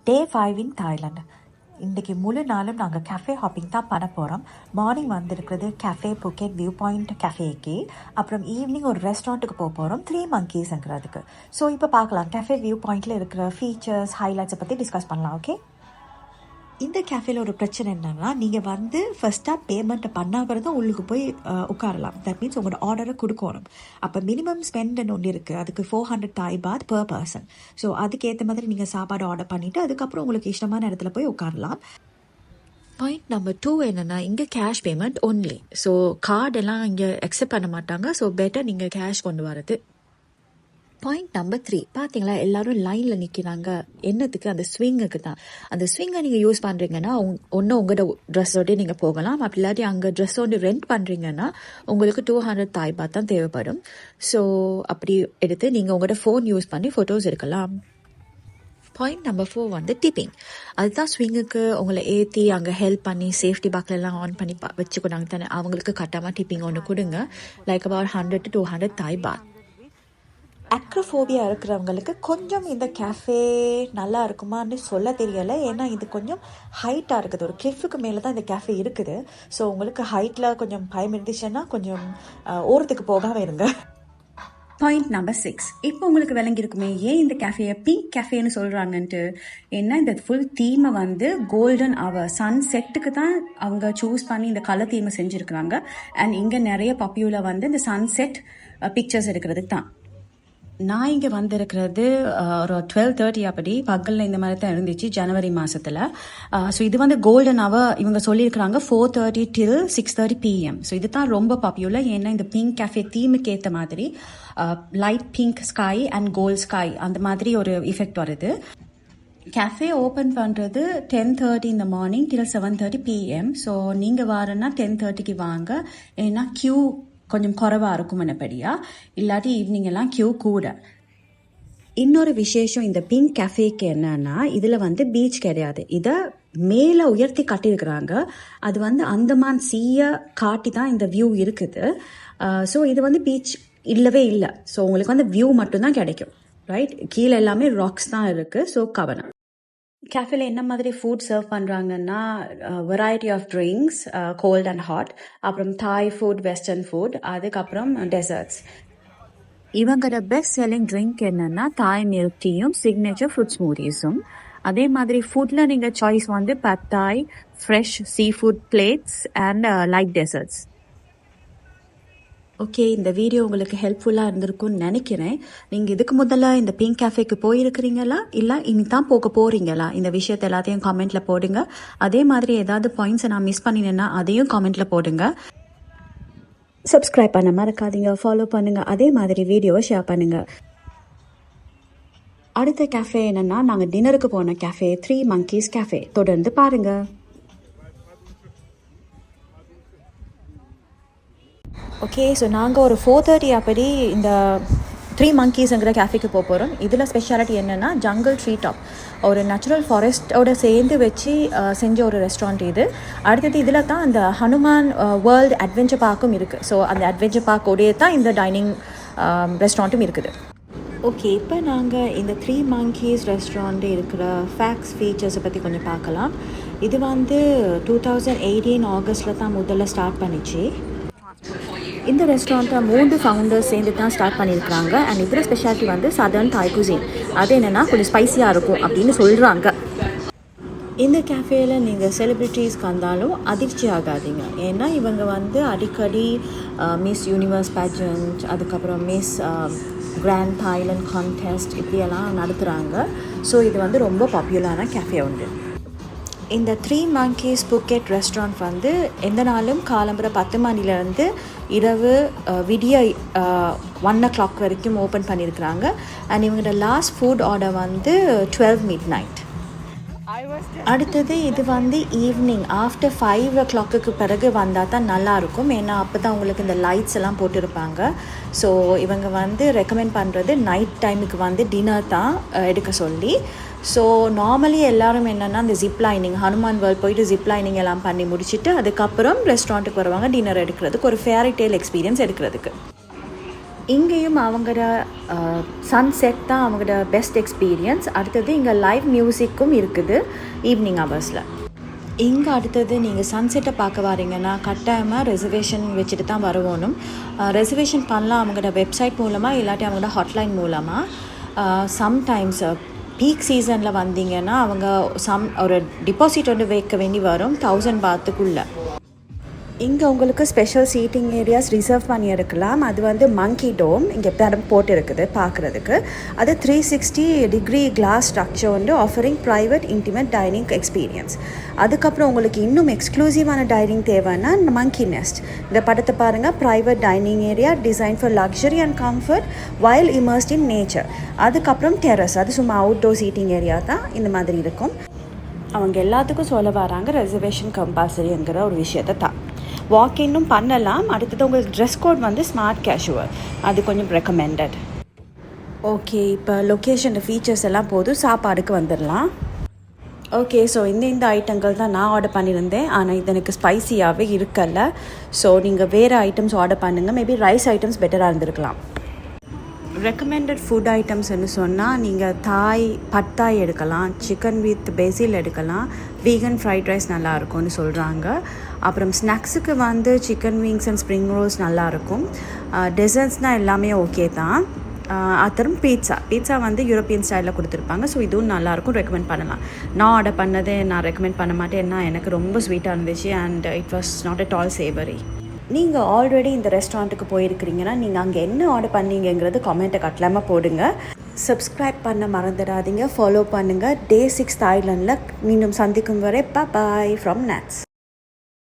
டே 5 இன் Thailand. இன்றைக்கி முழு நாளும் நாங்கள் கேஃபே ஹாப்பிங் தான் பண்ண போகிறோம். மார்னிங் வந்திருக்கிறது கேஃபே புக்கெட் வியூ பாயிண்ட் கேஃபேக்கு. அப்புறம் ஈவினிங் ஒரு ரெஸ்டாரண்ட்டுக்கு போக போகிறோம், 3 monkeysங்கிறதுக்கு. ஸோ இப்போ பார்க்கலாம் கேஃபே வியூ பாயிண்டில் இருக்கிற ஃபீச்சர்ஸ் ஹைலைட்ஸை பற்றி டிஸ்கஸ் பண்ணலாம். ஓகே, இந்த கேஃபேல ஒரு பிரச்சனை என்னென்னா, நீங்கள் வந்து ஃபஸ்ட்டாக பேமெண்ட்டை பண்ணால் தான் உள்ளுக்கு போய் உட்காரலாம். தட் மீன்ஸ் உங்களோட ஆர்டரை கொடுக்கணும். அப்போ மினிமம் ஸ்பெண்டுன்னு ஒன்று இருக்குது, அதுக்கு 400 Thai baht per person. So அதுக்கேற்ற மாதிரி நீங்கள் சாப்பாடு ஆர்டர் பண்ணிவிட்டு அதுக்கப்புறம் உங்களுக்கு இஷ்டமான இடத்துல போய் உட்காரலாம். பாயிண்ட் நம்பர் 2 என்னென்னா, இங்கே கேஷ் பேமெண்ட் ஒன்லி. ஸோ கார்டெல்லாம் இங்கே அக்செப்ட் பண்ண மாட்டாங்க. ஸோ பெட்டர் நீங்கள் கேஷ் கொண்டு வரது. பாயிண்ட் நம்பர் 3 பார்த்தீங்களா, எல்லாரும் லைனில் நிற்கிறாங்க. என்னத்துக்கு? அந்த ஸ்விங்குக்கு தான். அந்த ஸ்விங்கை நீங்கள் யூஸ் பண்ணுறீங்கன்னா ஒன்று உங்களோட ட்ரெஸ்ஸோடய நீங்கள் போகலாம். அப்படி இல்லாட்டி அங்கே ட்ரெஸ்ஸோடு ரெண்ட் பண்ணுறீங்கன்னா உங்களுக்கு 200 Thai baht தான் தேவைப்படும். ஸோ அப்படி எடுத்து நீங்கள் உங்களோட ஃபோன் யூஸ் பண்ணி ஃபோட்டோஸ் எடுக்கலாம். பாயிண்ட் நம்பர் 4 வந்து டிப்பிங். அதுதான் ஸ்விங்குக்கு உங்களை ஏற்றி அங்கே ஹெல்ப் பண்ணி சேஃப்டி பாக்லெல்லாம் ஆன் பண்ணி வச்சுக்கொண்டாங்க தானே, அவங்களுக்கு கட்டாமல் டிப்பிங் ஒன்று கொடுங்க. Like about 100 to 200 Thai baht. Acrophobia இருக்கிறவங்களுக்கு கொஞ்சம் இந்த கேஃபே நல்லா இருக்குமான்னு சொல்ல தெரியலை. ஏன்னா இது கொஞ்சம் ஹைட்டாக இருக்குது, ஒரு கிளிஃபுக்கு மேலே தான் இந்த கேஃபே இருக்குது. ஸோ உங்களுக்கு ஹைட்டில் கொஞ்சம் பயம் இருந்துச்சுன்னா கொஞ்சம் ஓரத்துக்கு போகாமல் இருங்க. பாயிண்ட் நம்பர் 6 இப்போ உங்களுக்கு விளங்கியிருக்குமே ஏன் இந்த கேஃபேயை பிங்க் கேஃபேன்னு சொல்கிறாங்கன்ட்டு. ஏன்னா இந்த ஃபுல் தீமை வந்து கோல்டன் அவர் சன் செட்டுக்கு தான் அவங்க சூஸ் பண்ணி இந்த கலர் தீமை செஞ்சுருக்குறாங்க. அண்ட் இங்கே நிறைய பாப்புலர் வந்து இந்த சன்செட் பிக்சர்ஸ் எடுக்கிறதுக்கு தான். நான் இங்கே வந்திருக்கிறது ஒரு 12:30 அப்படி பகலில் இந்த மாதிரி தான் இருந்துச்சு, ஜனவரி மாதத்தில். ஸோ இது வந்து கோல்டன் அவர் இவங்க சொல்லியிருக்கிறாங்க 4:30 till 6:30 PM. ஸோ இது தான் ரொம்ப பாப்புலர். ஏன்னா இந்த பிங்க் கேஃபே தீமுக்கு ஏற்ற மாதிரி light pink sky and gold sky அந்த மாதிரி ஒரு எஃபெக்ட் வருது. கேஃபே ஓப்பன் பண்ணுறது 10:30 in the morning till 7:30 PM. So நீங்கள் வரன்னா 10:30க்கு வாங்க. ஏன்னா க்யூ கொஞ்சம் குறைவாக இருக்கும் என்னப்படியா, இல்லாட்டி ஈவினிங் எல்லாம் க்யூ கூட. இன்னொரு விசேஷம் இந்த பிங்க் கேஃபேக்கு என்னன்னா, இதில் வந்து பீச் கிடையாது, இதை மேலே உயர்த்தி காட்டியிருக்கிறாங்க. அது வந்து அந்தமான் சீயை காட்டி தான் இந்த வியூ இருக்குது. ஸோ இது வந்து பீச் இல்லவே இல்லை. ஸோ உங்களுக்கு வந்து வியூ மட்டும்தான் கிடைக்கும். ரைட், கீழே எல்லாமே ராக்ஸ் தான் இருக்குது. ஸோ கவனம். கேஃபேல என்ன மாதிரி ஃபுட் சர்வ் பண்ணுறாங்கன்னா, variety of drinks, cold and hot, அப்புறம் தாய் ஃபுட், வெஸ்டர்ன் ஃபுட், அதுக்கப்புறம் டெசர்ட்ஸ். இவங்களோட பெஸ்ட் செல்லிங் ட்ரிங்க் என்னென்னா தாய் மில்க் டீயும் சிக்னேச்சர் ஃப்ரூட் ஸ்மூதிஸும். அதே மாதிரி ஃபுட்டில் நீங்கள் சாய்ஸ் வந்து பத்தாய், fresh sea food plates and light desserts. Okay, இந்த வீடியோ உங்களுக்கு ஹெல்ப்ஃபுல்லாக இருந்திருக்கும்னு நினைக்கிறேன். நீங்கள் இதுக்கு முதல்ல இந்த பிங்க் கேஃபேக்கு போயிருக்கிறீங்களா, இல்லை இனி தான் போக போகிறீங்களா? இந்த விஷயத்தை எல்லாத்தையும் காமெண்ட்டில் போடுங்க. அதே மாதிரி ஏதாவது பாயிண்ட்ஸை நான் மிஸ் பண்ணினேன்னா அதையும் காமெண்ட்டில் போடுங்க. சப்ஸ்கிரைப் பண்ண மறக்காதீங்க, ஃபாலோ பண்ணுங்கள். அதே மாதிரி வீடியோவை ஷேர் பண்ணுங்கள். அடுத்த கேஃபே என்னென்னா, நாங்கள் டின்னருக்கு போன கேஃபே 3 monkeys கேஃபே. தொடர்ந்து பாருங்கள். ஓகே, ஸோ நாங்கள் ஒரு 4:30 அப்படி இந்த 3 monkeysங்கிற கேஃபேக்கு போக போகிறோம். இதில் ஸ்பெஷாலிட்டி என்னென்னா, ஜங்கிள் ட்ரீ டாப், ஒரு நேச்சுரல் ஃபாரஸ்ட்டோட சேர்ந்து வச்சு செஞ்ச ஒரு ரெஸ்டாரண்ட் இது. அடுத்தது இதில் தான் அந்த ஹனுமான் வேர்ல்டு அட்வென்ச்சர் பார்க்கும் இருக்குது. ஸோ அந்த அட்வென்ச்சர் பார்க்கோடையே தான் இந்த டைனிங் ரெஸ்டாரண்ட்டும் இருக்குது. ஓகே, இப்போ நாங்கள் இந்த 3 monkeys ரெஸ்டாரண்ட் இருக்கிற ஃபேக்ட்ஸ் ஃபீச்சர்ஸை பற்றி கொஞ்சம் பார்க்கலாம். இது வந்து 2018 ஆகஸ்டில் தான் முதல்ல ஸ்டார்ட் பண்ணிச்சு. இந்த ரெஸ்டாரண்ட்டை 3 ஃபவுண்டர்ஸ் சேர்ந்து தான் ஸ்டார்ட் பண்ணியிருக்கிறாங்க. அண்ட் இதில் ஸ்பெஷாலிட்டி வந்து சதர்ன் தாய் குசின். அது என்னென்னா கொஞ்சம் ஸ்பைஸியாக இருக்கும் அப்படின்னு சொல்கிறாங்க. இந்த கேஃபேயில் நீங்கள் செலிப்ரிட்டிஸ்க்கு வந்தாலும் அதிர்ச்சி ஆகாதீங்க. ஏன்னா இவங்க வந்து அடிக்கடி மிஸ் யூனிவர்ஸ் பேஜண்ட், அதுக்கப்புறம் மிஸ் கிராண்ட் தாய்லாந்து கான்டெஸ்ட் இப்படியெல்லாம் நடத்துகிறாங்க. ஸோ இது வந்து ரொம்ப பாப்புலரான கேஃபே உண்டு. இந்த 3 monkeys புக்கெட் ரெஸ்டாரண்ட் வந்து எந்த நாளும் காலம்புற 10 மணிலேருந்து இரவு விடிய 1 o'clock வரைக்கும் ஓப்பன் பண்ணியிருக்கிறாங்க. அண்ட் இவங்களோட லாஸ்ட் ஃபுட் ஆர்டர் வந்து 12 midnight. அடுத்தது இது வந்து ஈவினிங் ஆஃப்டர் 5 o'clock பிறகு வந்தால் தான் நல்லாயிருக்கும். ஏன்னா அப்போ தான் உங்களுக்கு இந்த லைட்ஸ் எல்லாம் போட்டிருப்பாங்க. ஸோ இவங்க வந்து ரெக்கமெண்ட் பண்ணுறது நைட் டைமுக்கு வந்து டின்னர் தான் எடுக்க சொல்லி. ஸோ நார்மலி எல்லோரும் என்னென்னா இந்த ஜிப் லைனிங், ஹனுமான் வேர்ல்ட் போயிட்டு ஜிப் லைனிங் எல்லாம் பண்ணி முடிச்சுட்டு அதுக்கப்புறம் ரெஸ்டாரண்ட்டுக்கு வருவாங்க டின்னர் எடுக்கிறதுக்கு, ஒரு ஃபேரி டேல் எக்ஸ்பீரியன்ஸ் எடுக்கிறதுக்கு. இங்கேயும் அவங்களோட சன்செட் தான் அவங்களோட பெஸ்ட் எக்ஸ்பீரியன்ஸ். அடுத்தது இங்கே லைவ் மியூசிக்கும் இருக்குது ஈவினிங் ஹவர்ஸில். இங்கே அடுத்தது நீங்கள் சன்செட்டை பார்க்க வரீங்கன்னா கட்டாயமாக ரெசர்வேஷன் வச்சுட்டு தான் வரணும். ரெசர்வேஷன் பண்ணலாம் அவங்களோட வெப்சைட் மூலமாக, இல்லாட்டி அவங்களோட ஹாட்லைன் மூலமாக. சம்டைம்ஸ் பீக் சீசனில் வந்தீங்கன்னா அவங்க ஒரு டிபாசிட் ஒன்று வைக்க வேண்டி வரும் 1000 பாத்துக்குள்ளே. இங்கே உங்களுக்கு ஸ்பெஷல் சீட்டிங் ஏரியாஸ் ரிசர்வ் பண்ணி இருக்கலாம். அது வந்து மங்கி டோம் இங்கே படம் போட்டு இருக்குது பார்க்குறதுக்கு. அது 360 டிகிரி கிளாஸ் ஸ்ட்ரக்சர் வந்து offering private intimate dining experience. அதுக்கப்புறம் உங்களுக்கு இன்னும் எக்ஸ்க்ளூசிவான டைனிங் தேவைன்னா மங்கி நெஸ்ட். இந்த படத்தை பாருங்கள், private dining area design for luxury and comfort while immersed in nature. அதுக்கப்புறம் டெரஸ், அது சும்மா அவுட்டோர் சீட்டிங் ஏரியா தான் இந்த மாதிரி இருக்கும். அவங்க எல்லாத்துக்கும் சொல்ல வராங்க ரெசர்வேஷன் கம்பல்சரிங்கிற ஒரு விஷயத்தை தான். வாக்கின்னும் பண்ணலாம். அடுத்தது உங்களுக்கு ட்ரெஸ் கோட் வந்து ஸ்மார்ட் கேஷுவல், அது கொஞ்சம் ரெக்கமெண்டட். ஓகே, இப்போ லொக்கேஷன் ஃபீச்சர்ஸ் எல்லாம் போதும், சாப்பாடுக்கு வந்துடலாம். ஓகே, ஸோ இந்த ஐட்டங்கள் தான் நான் ஆர்டர் பண்ணியிருந்தேன். ஆனால் இது எனக்கு ஸ்பைசியாகவே இருக்கல. ஸோ நீங்கள் வேறு ஐட்டம்ஸ் ஆர்டர் பண்ணுங்கள். மேபி ரைஸ் ஐட்டம்ஸ் பெட்டராக இருந்திருக்கலாம். ரெக்கமெண்டட் ஃபுட் ஐட்டம்ஸ்ன்னு சொன்னால் நீங்கள் பட் தாய் எடுக்கலாம், சிக்கன் வித் பெசில் எடுக்கலாம், வீகன் ஃப்ரைட் ரைஸ் நல்லாயிருக்கும்னு சொல்கிறாங்க. அப்புறம் ஸ்நாக்ஸுக்கு வந்து chicken wings and spring Rolle's நல்லாயிருக்கும். டெசர்ட்ஸ்னால் எல்லாமே ஓகே தான். அப்புறம் பீட்சா வந்து யூரோப்பியன் ஸ்டைலில் கொடுத்துருப்பாங்க. ஸோ இதுவும் நல்லாயிருக்கும், ரெக்கமெண்ட் பண்ணலாம். நான் ஆர்டர் பண்ணதே நான் ரெக்கமெண்ட் பண்ண மாட்டேன், ஏன்னா எனக்கு ரொம்ப ஸ்வீட்டாக இருந்துச்சு and it was not at all savoury. நீங்கள் ஆல்ரெடி இந்த ரெஸ்டாரண்ட்டுக்கு போயிருக்கிறீங்கன்னா நீங்கள் அங்கே என்ன ஆர்டர் பண்ணீங்கிறது கமெண்ட்டை கட்டலாமல் போடுங்க. சப்ஸ்கிரைப் பண்ண மறந்துடாதீங்க, ஃபாலோ பண்ணுங்கள். Day 6 தாய்லாண்டில் மீண்டும் சந்திக்கும் வரை பாய் ஃப்ரம் நாட்ஸ்.